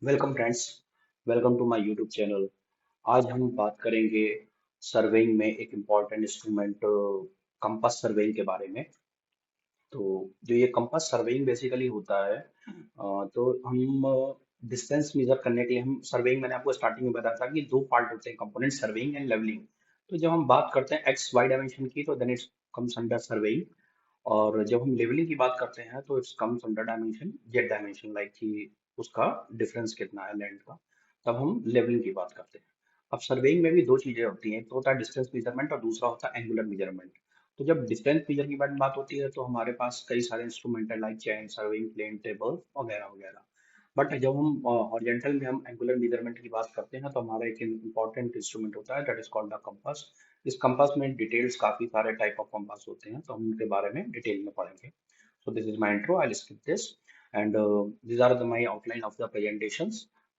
Welcome friends. Welcome to my YouTube channel. आज हम बात करेंगे सर्वेइंग में एक इम्पॉर्टेंट इंस्ट्रूमेंट कंपास सर्वेइंग के बारे में। तो जो ये कंपास सर्वेइंग बेसिकली होता है, तो हम डिस्टेंस मेजर करने के लिए हम सर्वेइंग, मैंने आपको स्टार्टिंग में बताया था कि दो पार्ट होते हैं, कंपोनेंट सर्वेइंग एंड लेवलिंग। तो जब हम बात करते हैं एक्स वाई डायमेंशन की, तो then it's comes under surveying. और जब हम लेवलिंग की बात करते हैं तो it's comes under dimension Z dimension, like कि उसका डिफरेंस कितना है लेंथ का, तब हम लेवलिंग की बात करते हैं। अब सर्वेइंग में भी दो चीजें होती हैं, एक तो होता है डिस्टेंस मेजरमेंट और दूसरा होता है एंगुलर मेजरमेंट। तो जब डिस्टेंस मेजर की बात होती है तो हमारे पास कई सारे इंस्ट्रूमेंट है, like chain, surveying plane, table वगैरह वगैरह। बट जब हम हॉरिजॉन्टल में हम एंगुलर मेजरमेंट की बात करते हैं तो हमारा एक इम्पॉर्टेंट इंस्ट्रूमेंट होता है, that is called the compass. इस कंपास में डिटेल्स, काफी सारे टाइप ऑफ कंपास होते हैं, तो हम उनके बारे में डिटेल में पढ़ेंगे। So this is my intro. I'll skip this, and these are my outline of the presentations.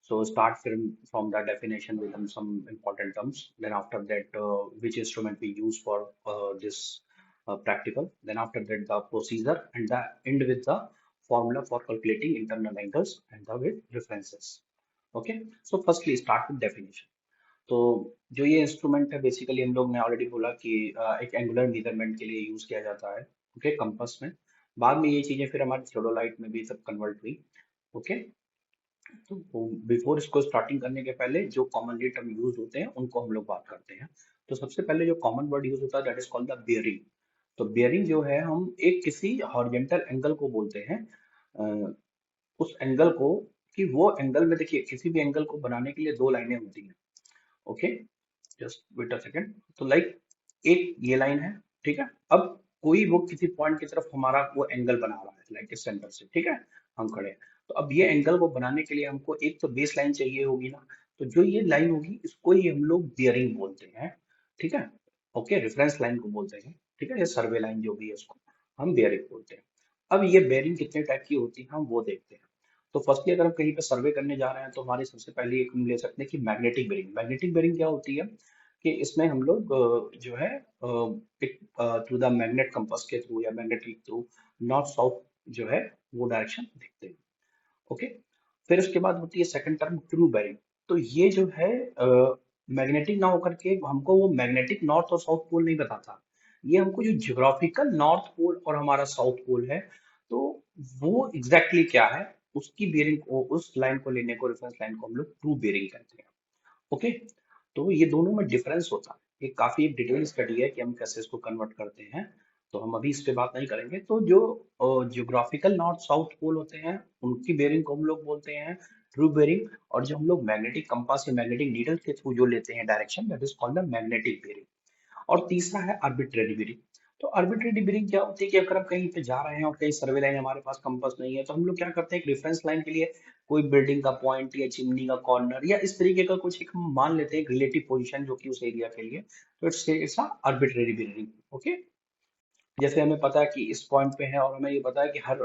So start from the definition with some important terms. Then after that, which instrument we use for this practical. Then after that, the procedure, and the end with the formula for calculating internal angles and the with references. Okay. So firstly, start with definition. तो जो ये instrument है, basically हम लोग ने already बोला कि एक एंगुलर मेजरमेंट के लिए यूज किया जाता है, ओके, कंपास में। बाद में ये चीजें फिर हमारे थियोडोलाइट में भी सब कन्वर्ट हुई, ओके। तो बिफोर इसको स्टार्टिंग करने के पहले जो कॉमनली टर्म यूज होते हैं उनको हम लोग बात करते हैं। तो सबसे पहले जो कॉमन वर्ड यूज होता है, that is called the bearing. तो बियरिंग जो है, हम एक किसी हॉरिजॉन्टल एंगल को बोलते हैं, अ, उस एंगल को, कि वो एंगल में देखिए, किसी भी एंगल को बनाने के लिए दो लाइनें होती हैं, okay. Just wait a second. तो लाइक एक ये लाइन है, ठीक है। अब कोई वो किसी पॉइंट की तरफ हमारा वो एंगल बना रहा है, लाइक इस सेंटर से, ठीक है, हम खड़े हैं। तो अब ये एंगल को बनाने के लिए हमको एक तो बेस लाइन चाहिए होगी ना। तो जो ये लाइन होगी, इसको ही हम लोग बियरिंग बोलते हैं, ठीक है। ओके, रेफरेंस लाइन को बोलते हैं, ठीक है। ये सर्वे लाइन जो भी है, उसको हम बियरिंग बोलते हैं। अब ये बेयरिंग कितने टाइप की होती है, हम वो देखते हैं। तो फर्स्टली अगर हम कहीं पे सर्वे करने जा रहे हैं तो हमारी सबसे पहले एक हम ले सकते हैं कि मैग्नेटिक बेरिंग। मैग्नेटिक बेरिंग क्या होती है, कि इसमें हम लोग जो है, एक थ्रू द मैग्नेट कंपास के थ्रू या मैग्नेटिक थ्रू नॉर्थ साउथ जो है वो डायरेक्शन देखते हैं, ओके। फिर उसके बाद होती है सेकंड टर्म ट्रू बेरिंग। तो ये जो है मैग्नेटिक ना होकर के हमको वो मैग्नेटिक नॉर्थ और साउथ पोल नहीं बताता। ये हमको जो जियोग्राफिकल नॉर्थ पोल और हमारा साउथ पोल है, तो वो एग्जैक्टली क्या है, उसकी बेरिंग को, उस लाइन को लेने को, रेफरेंस लाइन को हम लोग ट्रू बेरिंग कहते हैं, ओके। तो ये दोनों में डिफरेंस होता है, ये काफी एक डिटेल स्टडी है कि हम कैसे इसको कन्वर्ट करते हैं। तो हम अभी इस पे बात नहीं करेंगे। तो जो जियोग्राफिकल नॉर्थ साउथ पोल होते हैं, उनकी बेरिंग को हम लोग बोलते हैं ट्रू बेरिंग। और जो हम लोग मैग्नेटिक कंपास या मैग्नेटिक नीडल के थ्रू जो लेते हैं direction, that is called the magnetic bearing. और तीसरा है आर्बिट्रेरी बियरिंग। तो आर्बिट्रेरी बियरिंग क्या होती है, कि अगर हम कहीं पे जा रहे हैं और कहीं सर्वे लाइन हमारे पास कंपास नहीं है, तो हम लोग क्या करते हैं, एक रेफरेंस लाइन के लिए कोई बिल्डिंग का पॉइंट या चिमनी का कॉर्नर या इस तरीके का कुछ एक हम मान लेते हैं, रिलेटिव पोजीशन जो कि उस एरिया के लिए। तो इट्स आर्बिट्रेरी बियरिंग, ओके। जैसे हमें पता है कि इस पॉइंट पे है, और हमें ये पता है कि हर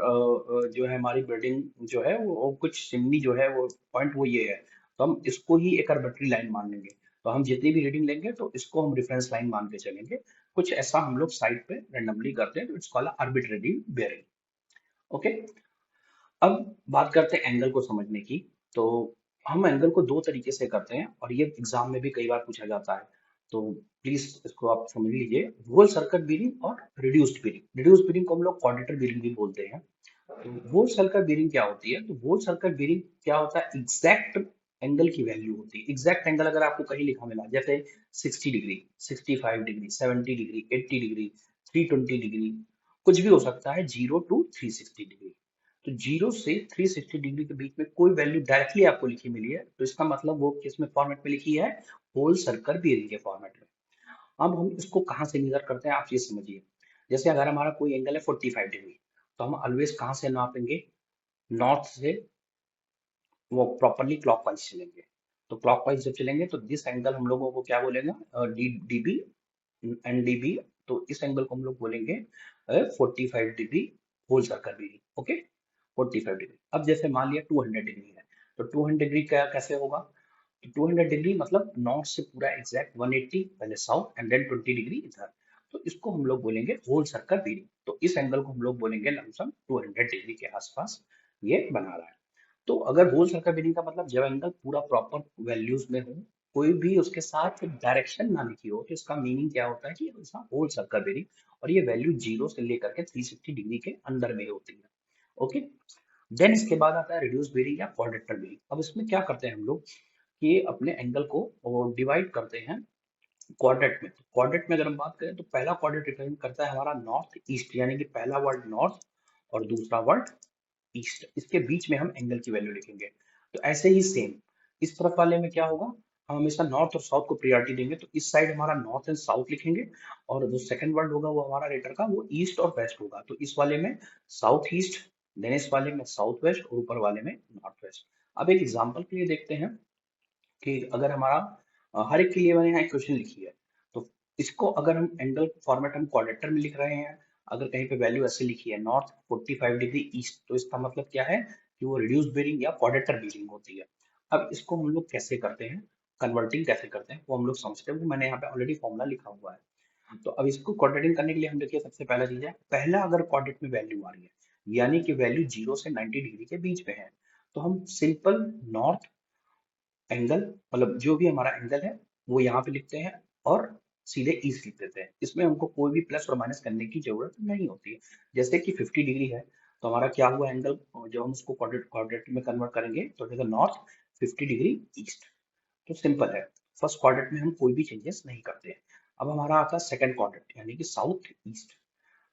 जो है हमारी बिल्डिंग जो है वो कुछ चिमनी जो है वो पॉइंट वो ये है, तो हम इसको ही एक आर्बिट्री लाइन मान लेंगे। तो हम जितनी भी रीडिंग लेंगे तो इसको हम रेफरेंस लाइन मान के चलेंगे। कुछ ऐसा हम लोग साइड पे रेंडमली करते हैं, तो it's called arbitrary bearing, okay. अब बात करते हैं एंगल को समझने की। तो हम एंगल को दो तरीके से करते हैं, और ये एग्जाम में भी कई बार पूछा जाता है। तो प्लीज इसको आप समझ लीजिए, होल सर्कल बीरिंग और रिड्यूस्ड बीरिंग। रिड्यूस्ड बीरिंग को हम लोग क्वाड्रेटर बीरिंग भी बोलते हैं। तो वोल सर्कल बीरिंग क्या होती है, तो वोल सर्कल बीरिंग क्या होता है, एग्जैक्ट एंगल की वैल्यू होती है। एग्जैक्ट एंगल अगर आपको कहीं लिखा मिला, जैसे 60 degree, 65 degree, 70 degree, 80 degree, 320 degree, कुछ भी हो सकता है, 0 to 360 डिग्री। तो 0 से 360 डिग्री के बीच में कोई वैल्यू डायरेक्टली आपको लिखी मिली है, तो इसका मतलब वो किस में फॉर्मेट में लिखी है, होल सर्कल बीरिंग के फॉर्मेट में। अब हम इसको कहाँ से मेजर करते हैं, आप ये समझिए। जैसे अगर हमारा कोई एंगल है 45 डिग्री, तो हम ऑलवेज कहाँ से नापेंगे, नॉर्थ से वो प्रॉपरली क्लॉकवाइज चलेंगे। तो क्लॉकवाइज जब चलेंगे तो दिस एंगल हम लोगों को क्या बोलेंगे, डी डीबी एंड डीबी। तो इस एंगल को हम लोग बोलेंगे 45 degree whole circle bearing, okay. 45 degree. अब जैसे मान लिया 200 डिग्री है, तो 200 डिग्री क्या कैसे होगा, तो 200 डिग्री मतलब नॉर्थ से पूरा एग्जैक्ट 180 पहले साउथ एंड देन 20 डिग्री इधर। तो इसको हम लोग बोलेंगे होल सर्कल बीरी। तो इस एंगल को हम लोग बोलेंगे लमसम 200 डिग्री के आसपास ये बना रहा है। तो अगर होल सर्कल बेरिंग का मतलब जब एंगल पूरा प्रॉपर वैल्यूज में हो, कोई भी उसके साथ डायरेक्शन ना लिखी हो, तो इसका मीनिंग क्या होता है कि उसका होल सर्कल बेरिंग, और ये वैल्यू 0 से लेकर के 360 डिग्री के अंदर में होती है। ओके। देन इसके बाद आता है रिड्यूस बेरिंग या क्वाड्रेटर बेरिंग। अब इसमें क्या करते हैं हम लोग कि अपने एंगल को डिवाइड करते हैं क्वाड्रेट में। क्वाड्रेट में अगर हम बात करें तो पहला क्वाड्रेट रिप्रेजेंट करता है हमारा नॉर्थ ईस्ट, यानी कि पहला वर्ड नॉर्थ और दूसरा वर्ड ईस्ट, इसके बीच में हम एंगल की वैल्यू लिखेंगे। तो ऐसे ही सेम इस तरफ वाले में क्या होगा, हम हमेशा नॉर्थ और साउथ को प्रायोरिटी देंगे, तो इस साइड हमारा नॉर्थ एंड साउथ लिखेंगे, और जो सेकंड वर्ड होगा वो हमारा रेटर का वो ईस्ट और वेस्ट होगा, तो इस वाले में साउथ ईस्ट, देन इस वाले में साउथ वेस्ट और ऊपर वाले में नॉर्थ वेस्ट। अब एक एग्जांपल के लिए देखते हैं कि अगर हमारा हर एक के लिए मैंने यहाँ इक्वेशन लिखी है, तो इसको अगर हम एंगल फॉर्मेट हम क्वाड्रेटर में लिख रहे हैं, अगर कहीं पे वैल्यू ऐसे लिखी है नॉर्थ 45 डिग्री ईस्ट, तो इसका मतलब क्या है कि वो रिड्यूस बेरिंग या क्वाड्रेटर बेरिंग होती है। अब इसको हम लोग कैसे करते हैं, कन्वर्टिंग कैसे करते हैं वो हम लोग समझते हैं, वो मैंने यहाँ पे ऑलरेडी फॉर्मूला लिखा हुआ है। तो अब इसको क्वाड्रेटिंग करने के लिए हम देखिए सबसे पहला चीज है, पहला अगर क्वाड्रेट में वैल्यू आ रही है, यानी कि वैल्यू 0 से 90 डिग्री के बीच में है, तो हम सिंपल नॉर्थ एंगल, मतलब जो भी हमारा एंगल है वो यहाँ पे लिखते हैं और सीधे ईस्ट लिख देते हैं। इसमें हमको कोई भी प्लस और माइनस करने की जरूरत नहीं होती है। जैसे कि 50 डिग्री है, तो हमारा क्या हुआ एंगल, जब हम उसको क्वाड्रेट क्वाड्रेट में कन्वर्ट करेंगे तो देखो नॉर्थ 50 डिग्री ईस्ट। तो सिंपल है, फर्स्ट क्वाड्रेट में हम कोई भी चेंजेस नहीं करते हैं। अब हमारा आता है सेकंड क्वाड्रेट, यानी कि साउथ ईस्ट।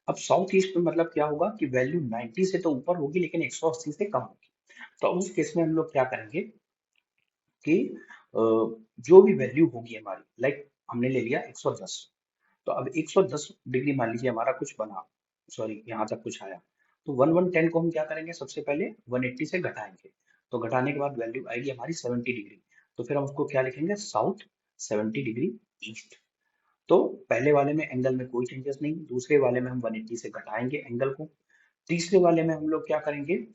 अब साउथ ईस्ट में मतलब क्या होगा कि वैल्यू 90 से तो ऊपर होगी लेकिन 180 से कम होगी। तो उस केस में हम लोग क्या करेंगे कि जो भी वैल्यू होगी हमारी, लाइक हमने ले लिया 110, तो अब 110 डिग्री मान लीजिए हमारा कुछ बना, सॉरी यहाँ तक कुछ आया, तो 1110 को हम क्या करेंगे, सबसे पहले 180 से घटाएंगे, तो घटाने के बाद वैल्यू आएगी हमारी 70 डिग्री, तो फिर हम उसको क्या लिखेंगे, साउथ 70 डिग्री ईस्ट। तो पहले वाले में एंगल में कोई चेंजेस नहीं, दूसरे वाले में हम 180 से घटाएंगे एंगल को, तीसरे वाले में हम लोग क्या करेंगे,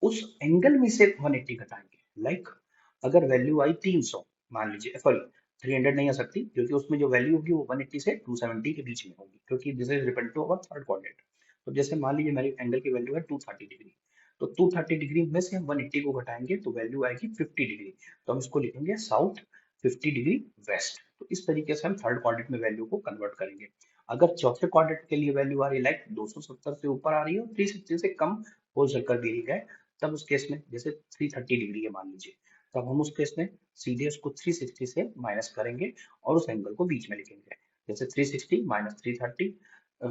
उस एंगल में से 180 घटाएंगे। लाइक अगर वैल्यू आई 300, मान लीजिए, सॉरी 300 नहीं आ सकती, क्योंकि उसमें जो वैल्यू होगी वो 180 से 270 के बीच में होगी, क्योंकि this is depend to our third quadrant. तो जैसे मान लीजिए मेरी एंगल की वैल्यू है 230 डिग्री, तो 230 डिग्री में से हम 180 को घटाएंगे तो वैल्यू आएगी 50 डिग्री, तो हम इसको लिखेंगे साउथ 50 डिग्री वेस्ट। तो इस तरीके से हम थर्ड क्वाड्रेंट में वैल्यू को कन्वर्ट करेंगे। अगर चौथे क्वाड्रेंट के लिए वैल्यू आ रही है लाइक 270 से ऊपर आ रही है और 360 से कम होल सर्कल बेरिंग है, तब उस केस में जैसे 330 डिग्री है मान लीजिए, तब हम उस केस में सीधे उसको 360 से माइनस करेंगे और उस एंगल को बीच में लिखेंगे, जैसे 360 minus 330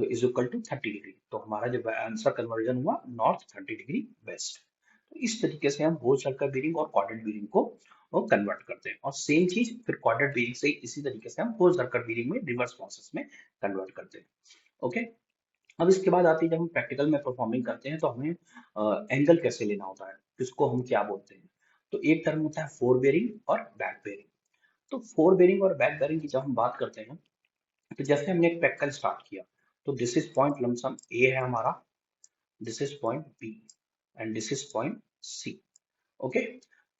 is equal to 30 degree, तो हमारा जो आंसर कन्वर्जन हुआ नॉर्थ 30 डिग्री वेस्ट। तो इस तरीके से हम होल सर्कल बेरिंग और क्वाड्रेंट बेरिंग को कन्वर्ट करते हैं, और सेम चीज फिर क्वाड्रेंट बेरिंग से इसी तरीके से हम होल सर्कल बेरिंग में रिवर्स प्रोसेस में कन्वर्ट करते हैं। ओके। अब इसके बाद आती है जब हम प्रैक्टिकल में परफॉर्मिंग करते हैं तो हमें एंगल कैसे लेना होता है, इसको हम क्या बोलते हैं। तो एक टर्म होता है फोर बेरिंग और बैक बेरिंग। तो फोर बेरिंग और बैक बेरिंग की जब हम बात करते हैं, तो जैसे हमने एक प्रैक्टिकल स्टार्ट किया, तो दिस इज पॉइंट लमसम ए है हमारा, this is point B and this is point C. Okay.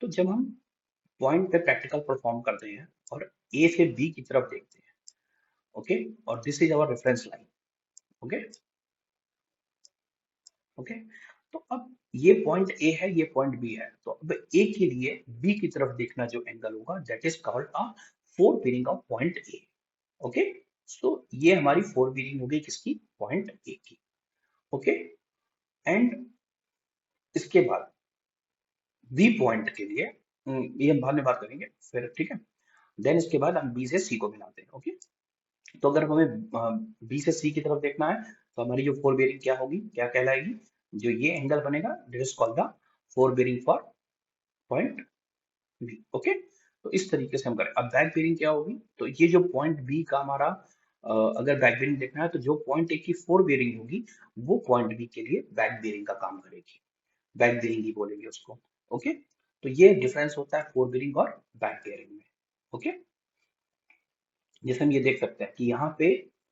तो जब हम पॉइंट पे प्रैक्टिकल परफॉर्म करते हैं और ए से बी की तरफ देखते हैं, ओके, और this is our reference line. Okay. Okay. तो अब ये पॉइंट ए है, ये पॉइंट बी है, तो अब ए के लिए बी की तरफ देखना जो एंगल होगा that is called a fore bearing of point A. Okay. So ये हमारी फोर बीरिंग हो गई किसकी, पॉइंट ए की। ओके। एंड इसके बाद बी पॉइंट के लिए ये हम बाद में बात करेंगे फिर, ठीक है। देन इसके बाद हम बी से सी को मिलाते हैं। ओके। तो अगर हमें बी से सी की तरफ देखना है, तो हमारी जो फोर बेरिंग क्या होगी, क्या कहलाएगी, जो ये एंगल बनेगा this is called the fore bearing for point B. Okay. तो इस तरीके से हम करें। अब बैक बेरिंग क्या होगी, तो ये जो पॉइंट बी का हमारा अगर बैक बेरिंग देखना है, तो जो पॉइंट ए की फोर बेरिंग होगी वो पॉइंट बी के लिए बैक बेरिंग का काम करेगी, बैक बेरिंग ही बोलेंगे उसको। ओके। तो ये डिफरेंस होता है फोर बेरिंग और बैक बेरिंग में। ओके। जैसे हम ये देख सकते हैं कि यहाँ पे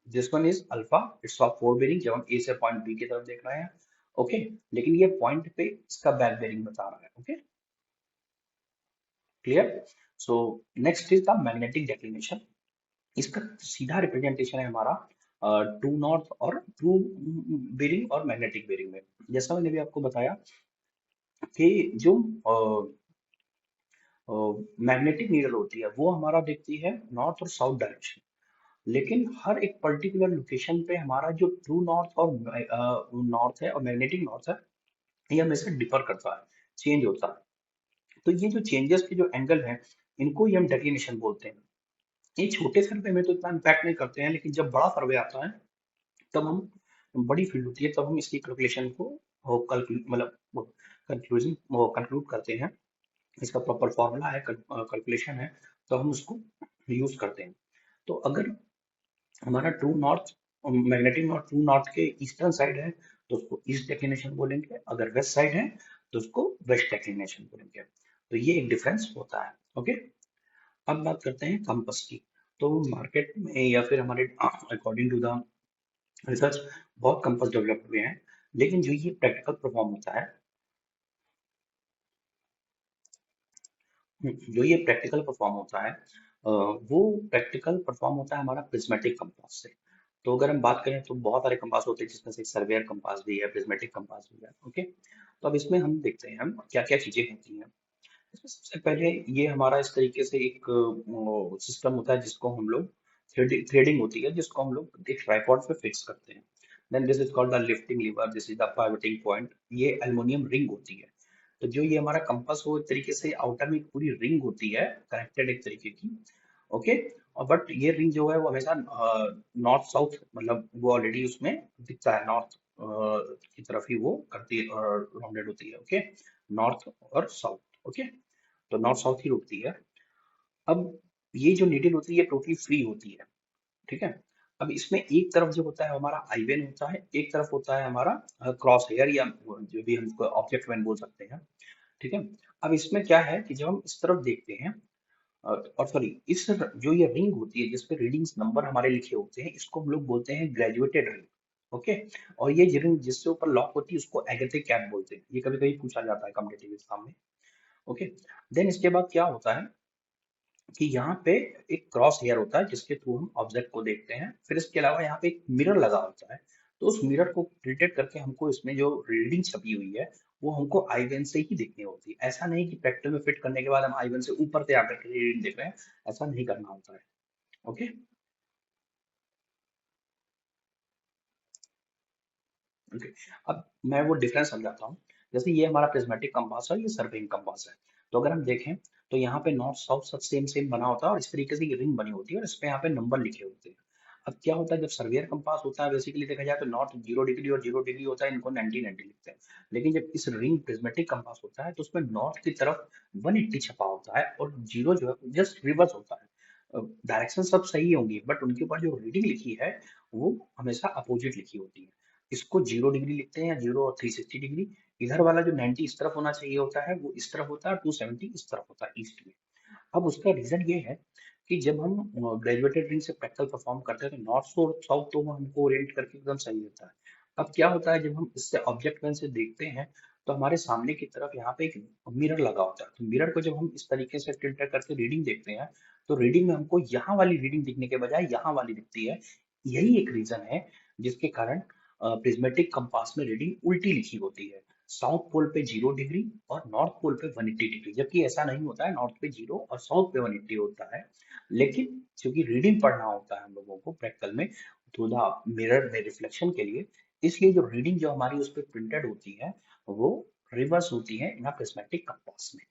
this one is alpha, it's of fore bearing, जब हम ए से पॉइंट बी की तरफ देख रहे हैं। ओके। लेकिन ये पॉइंट पे इसका बैक बेरिंग बता रहा है। Okay. Clear. So next is the magnetic declination. इसका सीधा रिप्रेजेंटेशन है हमारा ट्रू नॉर्थ और ट्रू बेरिंग और मैग्नेटिक बेरिंग में। जैसा मैंने भी आपको बताया कि जो मैग्नेटिक नीडल होती है वो हमारा देखती है नॉर्थ और साउथ डायरेक्शन, लेकिन हर एक पर्टिकुलर लोकेशन पे हमारा जो ट्रू नॉर्थ और नॉर्थ है और मैग्नेटिक नॉर्थ है, ये हमेशा डिफर करता है, चेंज होता है। तो ये जो चेंजेस के जो एंगल हैं, इनको ही हम डेक्लिनेशन बोलते हैं। ये छोटे सर्वे में तो इतना इम्पैक्ट नहीं करते हैं, लेकिन जब बड़ा सर्वे आता है तब हम, बड़ी फील्ड होती है तब हम इसकी कैलकुलेशन को मतलब कंक्लूजन कंक्लूड करते हैं। इसका प्रॉपर फॉर्मूला है, कैलकुलेशन है, तो हम उसको यूज करते हैं। तो अगर हमारा true north, magnetic north true north के ईस्टर्न साइड है तो उसको ईस्ट डेक्लिनेशन बोलेंगे, अगर वेस्ट साइड है तो उसको वेस्ट डेक्लिनेशन बोलेंगे। तो ये एक डिफरेंस होता है। ओके, अब बात करते हैं कंपास की। तो मार्केट में या फिर हमारे अकॉर्डिंग टू द रिसर्च बहुत कंपास डेवलप हुए हैं, लेकिन जो ये प्रैक्टिकल परफॉर्म होता है, जो ये प्रैक्टिकल परफॉर्म होता है, वो प्रैक्टिकल परफॉर्म होता है हमारा प्रिज्मेटिक कंपास से। तो अगर हम बात करें तो बहुत सारे कंपास होते हैं, जिसमें से सर्वेयर कंपास भी है, प्रिज्मेटिक कंपास भी है। ओके, तो अब इसमें हम देखते हैं हम क्या क्या चीजें होती हैं। इसमें सबसे पहले ये हमारा इस तरीके से एक सिस्टम होता है जिसको हम लोग थ्रेडिंग होती है, जिसको हम लोग एक ट्राइपॉड पे फिक्स करते हैं। Then this is called the lifting lever, this is the pivoting point. ये एल्युमिनियम रिंग होती है। तो जो ये हमारा कंपास हो, एक तरीके से आउटर में एक पूरी रिंग होती है कनेक्टेड एक तरीके की। ओके, और बट ये रिंग जो है वो हमेशा नॉर्थ साउथ, मतलब वो ऑलरेडी उसमें दिखता है, नॉर्थ की तरफ ही वो करती है, राउंडेड होती है। ओके, नॉर्थ और साउथ। ओके, तो नॉर्थ साउथ ही रुकती है। अब ये जो नीडल होती है ये टोटली फ्री होती है। ठीक है, अब इसमें एक तरफ जो होता है हमारा आई बेन होता है, एक तरफ होता है हमारा क्रॉस हेयर, या जो भी हम ऑब्जेक्ट वेन बोल सकते हैं। ठीक है, अब इसमें क्या है कि जब हम इस तरफ देखते हैं, और सॉरी, इस जो ये रिंग होती है जिसपे रीडिंग्स नंबर हमारे लिखे होते हैं, इसको हम लोग बोलते हैं ग्रेजुएटेड रिंग। ओके, और ये रिंग जिससे ऊपर लॉक होती है उसको एगेटिव कैप बोलते हैं। ये कभी कभी पूछा जाता है कॉम्पिटिटिव एग्जाम में। ओके, देन इसके बाद क्या होता है कि यहाँ पे एक क्रॉस हेयर होता है जिसके थ्रू हम ऑब्जेक्ट को देखते हैं। फिर इसके अलावा यहाँ पे एक मिरर लगा होता है, तो उस मिरर को टिल्टेड करके हमको इसमें जो रीडिंग छपी हुई है वो हमको आई बेन से ही देखनी होती है। ऐसा नहीं कि प्रैक्टिकल में फिट करने के बाद हम आई बेन से ऊपर से आकर के रीडिंग देख रहे हैं, ऐसा नहीं करना होता है। ओके, ओके, अब मैं वो डिफरेंस समझाता हूँ। जैसे ये हमारा प्रिज्मेटिक कंपास है, ये सर्वेइंग कंपास है। तो अगर हम देखें तो यहाँ पे नॉर्थ साउथ सब सेम सेम बना होता है और इस तरीके से ये रिंग बनी होती है और इस पे यहाँ पे नंबर लिखे होते हैं। अब क्या होता है, जब सर्वेयर कंपास होता है बेसिकली देखा जाए तो नॉर्थ 0 डिग्री और 0 डिग्री होता है, इनको 90 90 लिखते हैं। लेकिन जब इस रिंग प्रिज्मेटिक कंपास होता है तो उसमें नॉर्थ की तरफ 180 छपा होता है और जीरो जो है जस्ट रिवर्स होता है। डायरेक्शन सब सही होंगी बट उनके ऊपर जो रीडिंग लिखी है वो हमेशा अपोजिट लिखी होती है। इसको 0 डिग्री लिखते हैं, या 0 और 360 डिग्री। इधर वाला जो 90 इस तरफ होना चाहिए होता है वो इस तरफ होता है, 270 इस तरफ होता है ईस्ट में। अब उसका रीजन ये है कि जब हम ग्रेजुएटेड रिंग से प्रैक्टिकल परफॉर्म करते हैं तो नॉर्थ और साउथ तो वो हमको ओरिएंट करके एकदम सही रहता है। अब क्या होता है, जब हम इससे ऑब्जेक्ट पेन से देखते हैं तो हमारे सामने की तरफ यहाँ पे एक मिरर लगा होता है। तो मिरर को जब हम इस तरीके से टिल्ट करके रीडिंग देखते हैं तो रीडिंग में हमको यहाँ वाली रीडिंग दिखने के बजाय यहाँ वाली दिखती है। यही एक रीजन है जिसके कारण प्रिज्मेटिक कंपास में रीडिंग उल्टी लिखी होती है। साउथ पोल पे 0 डिग्री और नॉर्थ पोल पे 180 डिग्री, जबकि ऐसा नहीं होता है, नॉर्थ पे 0 और साउथ पे 180 होता है। लेकिन क्योंकि रीडिंग पढ़ना होता है हम लोगों को प्रैक्टिकल में थ्रू द मिरर में रिफ्लेक्शन के लिए, इसलिए जो रीडिंग जो हमारी उस पर प्रिंटेड होती है वो रिवर्स होती है इन प्रिज्मेटिक कंपास में,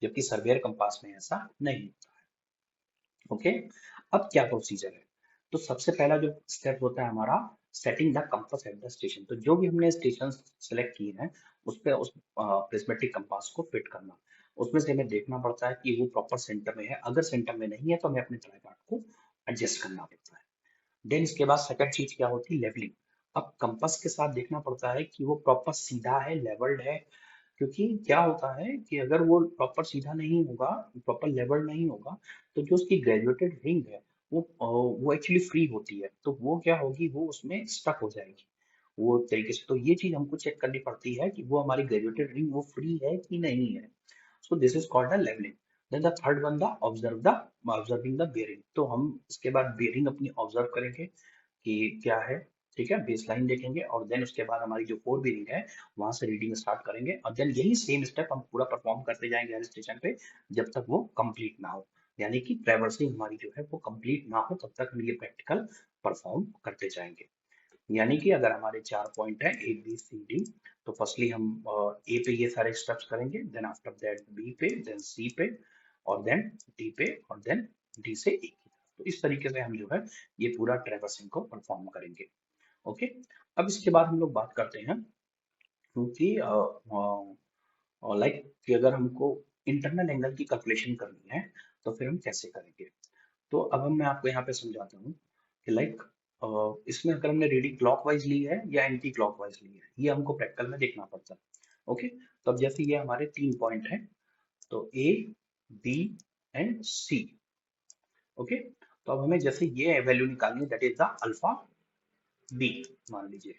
जबकि सर्वेयर कंपास में ऐसा नहीं होता है। ओके, अब क्या प्रोसीजर है, तो सबसे पहला जो स्टेप होता है हमारा setting the compass at the station. तो जो भी हमने स्टेशन सेलेक्ट किए हैं उस पे उस प्रिज्मेटिक कंपास को फिट करना। उसमें से हमें देखना पड़ता है कि वो प्रॉपर सेंटर में है, अगर सेंटर में नहीं है तो हमें अपने ट्राइपॉड को एडजस्ट करना पड़ता है। देन इसके बाद सेकंड चीज क्या होती है, लेवलिंग। अब कंपास के साथ देखना पड़ता है कि वो प्रॉपर सीधा है, लेवल्ड है। क्योंकि क्या होता है कि अगर वो प्रॉपर सीधा नहीं होगा, प्रॉपर लेवल नहीं होगा, तो जो उसकी ग्रेजुएटेड रिंग है वो एक्चुअली फ्री होती है, तो वो क्या होगी, वो उसमें स्टक हो जाएगी वो तरीके से। तो ये चीज हमको चेक करनी पड़ती है कि वो हमारी ग्रेजुएटेड रिंग वो फ्री है कि नहीं है। So this is called the levelling. Then the third one the observing the bearing. तो हम इसके बाद बेयरिंग अपनी ऑब्जर्व करेंगे कि क्या है, ठीक है, बेस लाइन देखेंगे और देन उसके बाद हमारी जो फोर बीरिंग है वहां से रीडिंग स्टार्ट करेंगे और देन यही सेम स्टेप हम पूरा परफॉर्म करते जाएंगे हर स्टेशन पे जब तक वो कंप्लीट ना हो, यानी कि ट्रैवर्सिंग हमारी जो है वो कंप्लीट ना हो तब तक हम ये प्रैक्टिकल परफॉर्म करते जाएंगे। यानी कि अगर हमारे 4 पॉइंट है ए बी सी डी, तो फर्स्टली हम ए पे ये सारे स्टेप्स करेंगे, देन आफ्टर दैट बी पे, देन सी पे, और देन डी पे, और देन डी से ए की तरफ। तो इस तरीके से हम जो है ये पूरा ट्रैवर्सिंग को परफॉर्म करेंगे। ओके, अब इसके बाद हम लोग बात करते हैं क्योंकि लाइक कि अगर हमको इंटरनल एंगल की कैलकुलेशन करनी है तो फिर हम कैसे करेंगे। तो अब मैं आपको यहाँ पे समझाता हूँ कि लाइक इसमें अगर हमने रीडिंग क्लॉकवाइज ली है या एंटी क्लॉकवाइज ली है ये हमको प्रैक्टिकल में देखना पड़ता है। ओके, तो अब जैसे ये हमारे 3 पॉइंट हैं, तो A B and C. Okay, तो अब हमें जैसे ये वैल्यू निकालनी है that is the alpha B, मान लीजिए।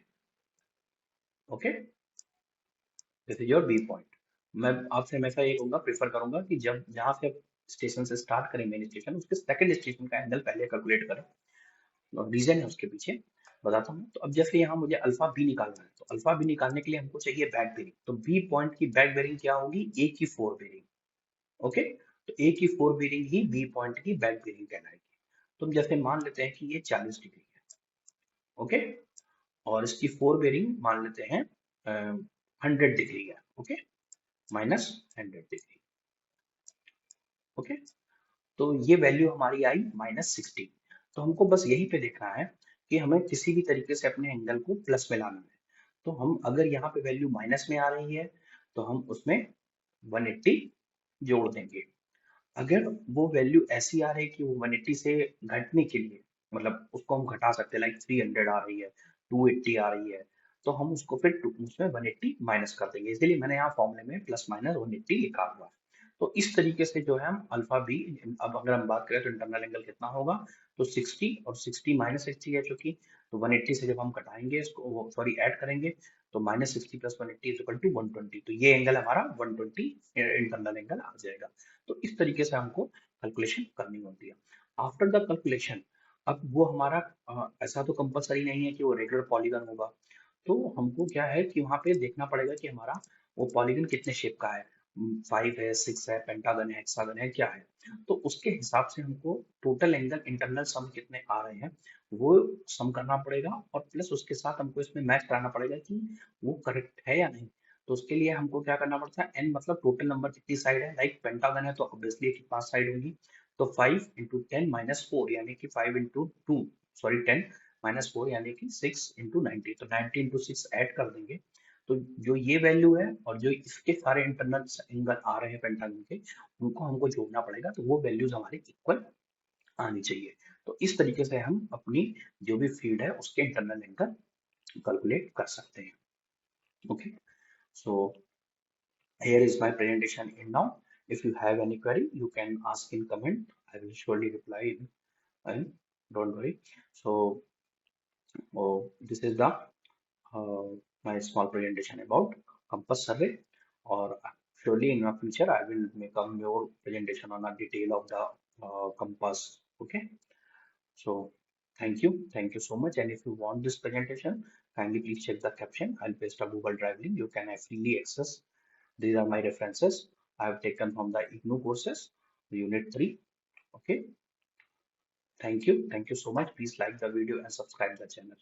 Okay, this is your B point. मैं आपसे हमेशा ये कहूंगा, प्रेफर करूंगा कि जब जहां से आप स्टेशन से स्टार्ट करें मेन स्टेशन, उसके सेकंड स्टेशन का एंगल पहले कैलकुलेट करें, और रीजन है उसके पीछे बताता हूँ। तो अब जैसे यहाँ मुझे अल्फा बी निकालना है, तो अल्फा बी निकालने के लिए हमको चाहिए बैक बेरिंग, तो बी पॉइंट की बैक बेरिंग क्या होगी, ए की फोर बेरिंग। ओके, तो ए की फोर बेरिंग ही बी पॉइंट की बैक बेरिंग कहलाएगी। तो हम जैसे मान लेते हैं कि ये 40 डिग्री है। ओके, और इसकी फोर बेरिंग मान लेते हैं 100 डिग्री है। Okay, -100 degree. ओके, तो ये वैल्यू हमारी आई -60। तो हमको बस यहीं पे देखना है कि हमें किसी भी तरीके से अपने एंगल को प्लस में लाना है। तो हम अगर यहाँ पे वैल्यू माइनस में आ रही है तो हम उसमें 180 जोड़ देंगे। अगर वो वैल्यू ऐसी आ रही है कि वो 180 से घटने के लिए, मतलब उसको हम घटा सकते हैं, लाइक 300 आ रही है, 280 आ रही है, तो हम उसको फिर उसमें 180 माइनस कर देंगे। इसलिए मैंने यहाँ फॉर्मूले में प्लस माइनस 180 लिखा हुआ है। तो इस तरीके से जो है हम अल्फा बी, अब अगर हम बात करें तो इंटरनल एंगल कितना होगा, तो 60 और 60 -60 है चूंकि, तो 180 से जब हम घटाएंगे इसको, सॉरी ऐड करेंगे, तो -60 + 180 = 120, तो ये एंगल हमारा 120 इंटरनल एंगल आ जाएगा। तो इस तरीके से हमको कैलकुलेशन करनी होती है। आफ्टर द कैलकुलेशन, अब वो हमारा ऐसा तो कंपलसरी नहीं है कि वो रेगुलर पॉलीगन होगा, तो हमको क्या है कि वहां पे देखना पड़ेगा कि हमारा वो पॉलीगन कितने शेप का है, 5 है, 6 है, पेंटागन है, हेक्सागन है, क्या है। तो उसके हिसाब से हमको टोटल एंगल इंटरनल सम कितने आ रहे हैं वो सम करना पड़ेगा, और प्लस उसके साथ हमको इसमें मैच कराना पड़ेगा कि वो करेक्ट है या नहीं। तो उसके लिए हमको क्या करना पड़ता है, एन मतलब टोटल नंबर कितनी साइड है, लाइक पेंटागन है तो ऑब्वियसली कितनी 5 साइड होगी, तो 5 × 10 - 4 यानी कि 5 × 2, सॉरी 10 - 4 यानी कि 6 × 90, तो 90 × 6 ऐड कर देंगे। तो जो ये वैल्यू है और जो इसके सारे इंटरनल एंगल आ रहे हैं पेंटागन के, उनको हमको जोड़ना पड़ेगा, तो वो वैल्यूज हमारी इक्वल आनी चाहिए। तो इस तरीके से हम अपनी जो भी फील्ड है उसके इंटरनल एंगल कैलकुलेट कर सकते हैं। Okay, so here is my presentation in now. If you have any query you can ask in comment, I will surely reply in, and don't worry. So this is the my small presentation about compass survey, or surely in the future I will make a more presentation on a detail of the compass. Okay, so thank you so much, and if you want this presentation, kindly please check the caption. I'll paste a Google Drive link, you can freely access. These are my references I have taken from the IGNOU courses, unit 3. Okay, thank you so much. Please like the video and subscribe the channel.